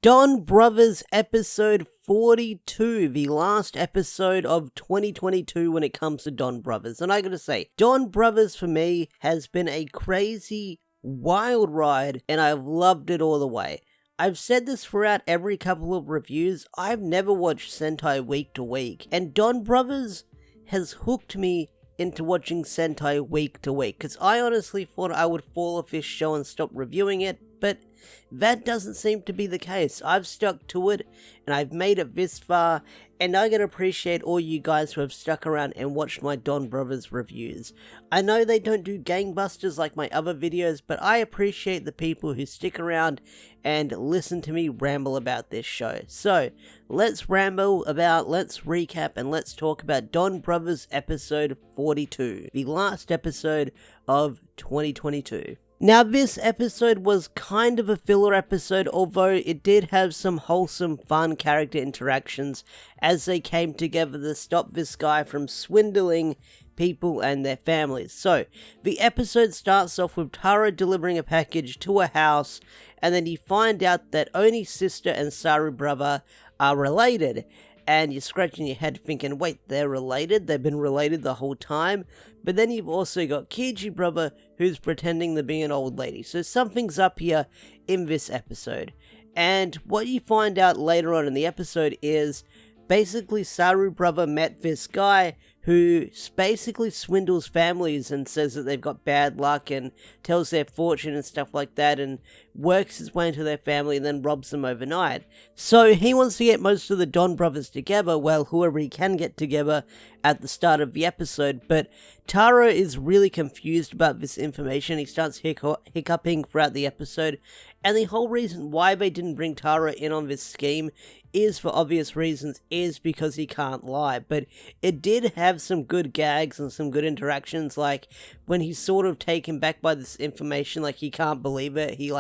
Donbrothers episode 42, the last episode of 2022 when it comes to Donbrothers. And I gotta say, Donbrothers for me has been a crazy, wild ride, and I've loved it all the way. I've said this throughout every couple of reviews, I've never watched Sentai week to week, and Donbrothers has hooked me into watching Sentai week to week, because I honestly thought I would fall off this show and stop reviewing it, but that doesn't seem to be the case. I've stuck to it, and I've made it this far, and I can appreciate all you guys who have stuck around and watched my Donbrothers reviews. I know they don't do gangbusters like my other videos, but I appreciate the people who stick around and listen to me ramble about this show. So, let's ramble about, let's recap, and let's talk about Donbrothers episode 42, the last episode of 2022. Now, this episode was kind of a filler episode, although it did have some wholesome, fun character interactions as they came together to stop this guy from swindling people and their families. So, the episode starts off with Taro delivering a package to a house, and then you find out that Oni's sister and Saru brother are related. And you're scratching your head thinking, wait, they're related? They've been related the whole time? But then you've also got Kiji brother, who's pretending to be an old lady. So something's up here in this episode. And what you find out later on in the episode is, basically Saru brother met this guy who basically swindles families and says that they've got bad luck and tells their fortune and stuff like that and works his way into their family and then robs them overnight. So he wants to get most of the Donbrothers together, well, whoever he can get together at the start of the episode, but Taro is really confused about this information. He starts hiccuping throughout the episode, and the whole reason why they didn't bring Taro in on this scheme is, for obvious reasons, is because he can't lie. But it did have some good gags and some good interactions, like when he's sort of taken back by this information, like he can't believe it. He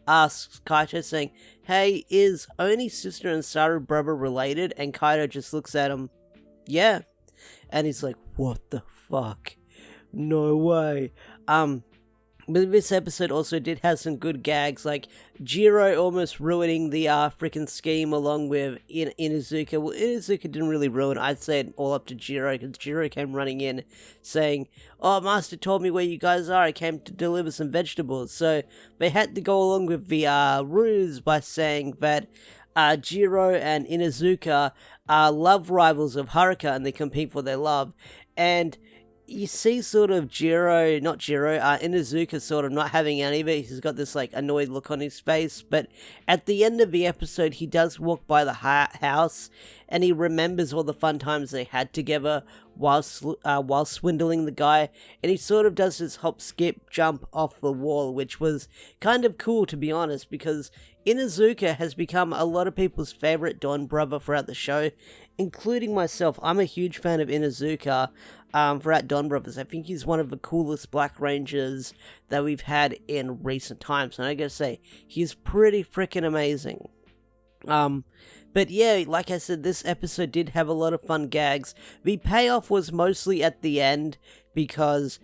asks Kaito saying, hey, is Oni's sister and Saru brother related? And Kaito just looks at him, yeah. And he's like, what the fuck? No way. But this episode also did have some good gags, like Jiro almost ruining the frickin' scheme along with Inuzuka. Well, Inuzuka didn't really ruin it. I'd say it all up to Jiro, because Jiro came running in saying, oh, Master told me where you guys are, I came to deliver some vegetables. So they had to go along with the ruse by saying that Jiro and Inuzuka are love rivals of Haruka and they compete for their love. And you see sort of Inuzuka sort of not having any of it. He's got this annoyed look on his face, but at the end of the episode he does walk by the house and he remembers all the fun times they had together while swindling the guy, and he sort of does this hop skip jump off the wall, which was kind of cool, to be honest, because Inuzuka has become a lot of people's favorite Donbrother throughout the show, including myself. I'm a huge fan of Inuzuka throughout Donbrothers. I think he's one of the coolest Black Rangers that we've had in recent times, and I gotta say, he's pretty freaking amazing. But yeah, like I said, this episode did have a lot of fun gags. The payoff was mostly at the end, because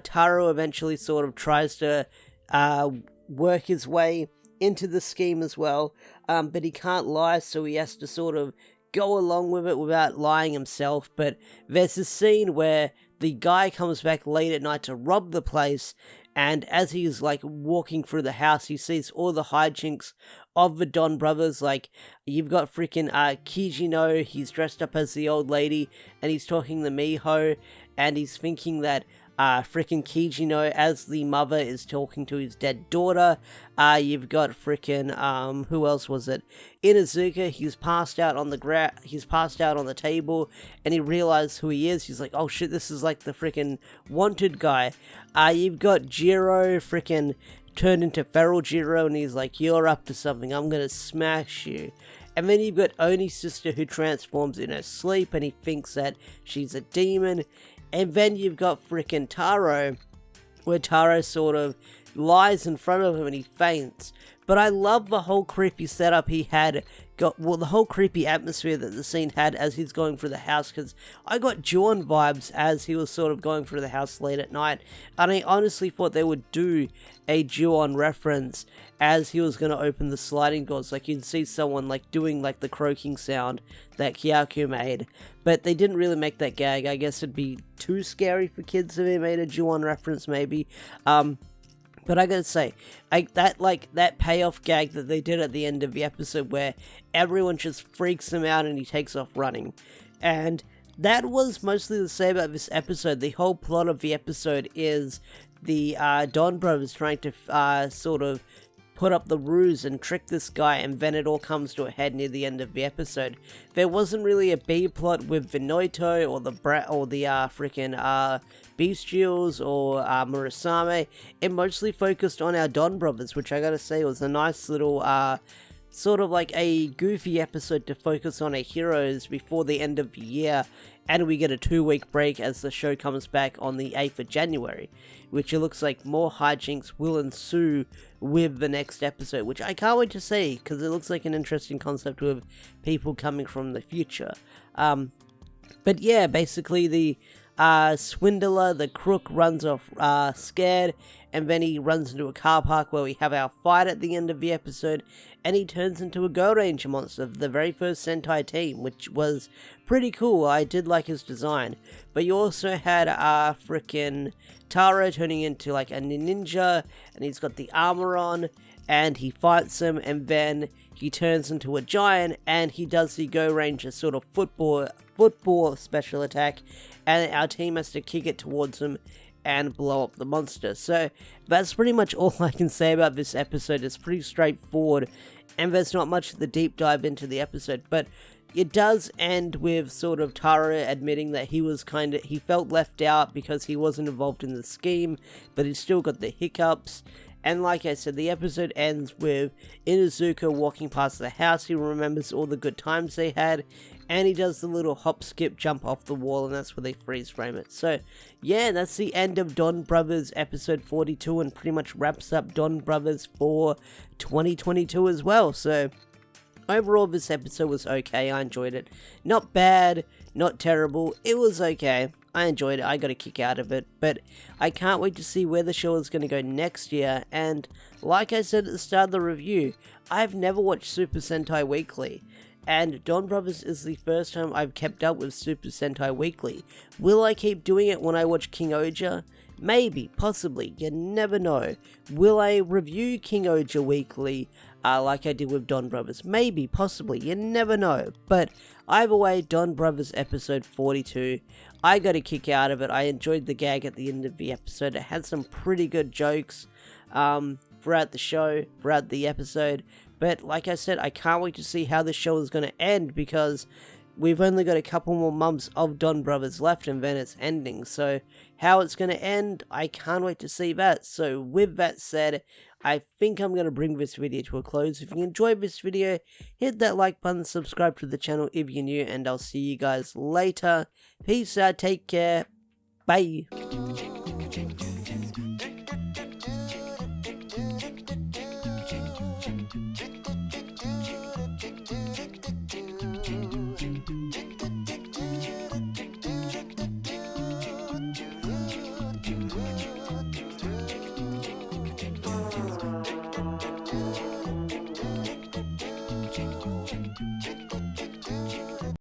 Taro eventually sort of tries to work his way into the scheme as well, but he can't lie, so he has to sort of go along with it without lying himself. But there's a scene where the guy comes back late at night to rob the place, and as he's walking through the house, he sees all the hijinks of the Donbrothers. You've got freaking Kijino, he's dressed up as the old lady, and he's talking to Miho, and he's thinking that freaking Kijino, as the mother, is talking to his dead daughter. You've got freaking, who else was it? Inuzuka, he's passed out on the table, and he realizes who he is. He's like, oh shit, this is the freaking wanted guy. You've got Jiro, freaking turned into feral Jiro, and he's like, you're up to something, I'm gonna smash you. And then you've got Oni's sister, who transforms in her sleep, and he thinks that she's a demon. And then you've got frickin' Taro, where Taro sort of lies in front of him and he faints. But I love the whole creepy setup he had, the whole creepy atmosphere that the scene had as he's going through the house, because I got Jawn vibes as he was sort of going through the house late at night, and I honestly thought they would do a Jawn reference as he was going to open the sliding doors, like you'd see someone like doing like the croaking sound that Kyaku made, but they didn't really make that gag. I guess it'd be too scary for kids if they made a Jawn reference maybe. But I gotta say, that payoff gag that they did at the end of the episode where everyone just freaks him out and he takes off running. And that was mostly the same about this episode. The whole plot of the episode is the Donbrothers trying to sort of put up the ruse and trick this guy, and then it all comes to a head near the end of the episode. There wasn't really a B plot with Vinoito or the freaking Bestials or Murasame. It mostly focused on our Donbrothers, which I gotta say was a nice little sort of like a goofy episode to focus on our heroes before the end of the year, and we get a 2-week break as the show comes back on the 8th of January, which it looks like more hijinks will ensue with the next episode, which I can't wait to see, because it looks like an interesting concept with people coming from the future. But yeah, basically the swindler, the crook, runs off scared, and then he runs into a car park where we have our fight at the end of the episode, and he turns into a Go Ranger monster, the very first Sentai team, which was pretty cool. I did like his design. But you also had frickin' Taro turning into like a ninja, and he's got the armor on, and he fights him, and then he turns into a giant, and he does the Go Ranger sort of football special attack, and our team has to kick it towards him and blow up the monster. So that's pretty much all I can say about this episode. It's pretty straightforward, and there's not much of the deep dive into the episode, but it does end with sort of Taro admitting that he felt left out because he wasn't involved in the scheme, but he still got the hiccups. And like I said, the episode ends with Inuzuka walking past the house. He remembers all the good times they had, and he does the little hop, skip, jump off the wall, and that's where they freeze frame it. So yeah, that's the end of Donbrothers episode 42, and pretty much wraps up Donbrothers for 2022 as well. So overall, this episode was okay. I enjoyed it. Not bad, not terrible. It was okay. I enjoyed it. I got a kick out of it. But I can't wait to see where the show is going to go next year. And like I said at the start of the review, I've never watched Super Sentai Weekly. And Donbrothers is the first time I've kept up with Super Sentai Weekly. Will I keep doing it when I watch King Oja? Maybe, possibly, you never know. Will I review King Oja weekly like I did with Donbrothers? Maybe, possibly, you never know. But either way, Donbrothers episode 42, I got a kick out of it. I enjoyed the gag at the end of the episode. It had some pretty good jokes throughout the show, throughout the episode. But like I said, I can't wait to see how the show is going to end, because we've only got a couple more months of Donbrothers left and then it's ending. So how it's going to end, I can't wait to see that. So with that said, I think I'm going to bring this video to a close. If you enjoyed this video, hit that like button, subscribe to the channel if you're new, and I'll see you guys later. Peace out, take care, bye.